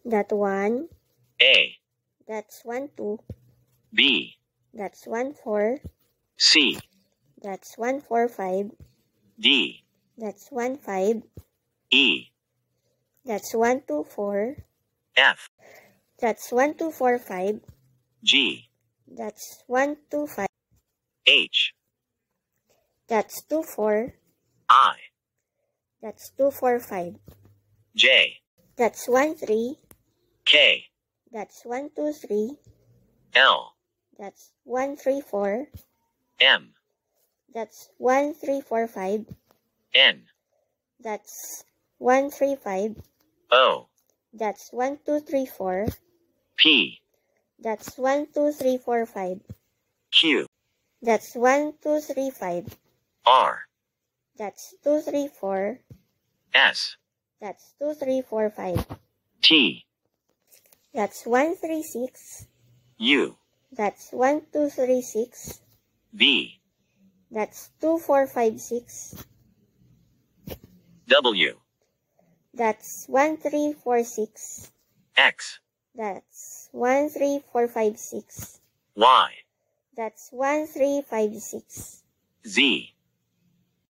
That 1. A. That's 1, 2. B. That's 1, 4. C. That's 1, 4, 5. D. That's 1, 5. E. That's 1, 2, 4. F. That's 1, 2, 4, 5. G. That's 1, 2, 5. H. That's 2, 4. I. That's 2, 4, 5. J. That's 1, 3. K. That's 1, 2, 3. L. That's 1, 3, 4. M. That's 1, 3, 4, 5. N. That's 1, 3, 5. O. That's 1, 2, 3, 4. P. That's 1, 2, 3, 4, 5. Q. That's 1, 2, 3, 5. R. That's 2, 3, 4. S. That's 2, 3, 4, 5. T. That's 1, 3, 6. U. That's 1, 2, 3, 6. V. That's 2, 4, 5, 6. W. That's 1, 3, 4, 6. X. That's 1, 3, 4, 5, 6. Y. That's 1, 3, 5, 6. Z.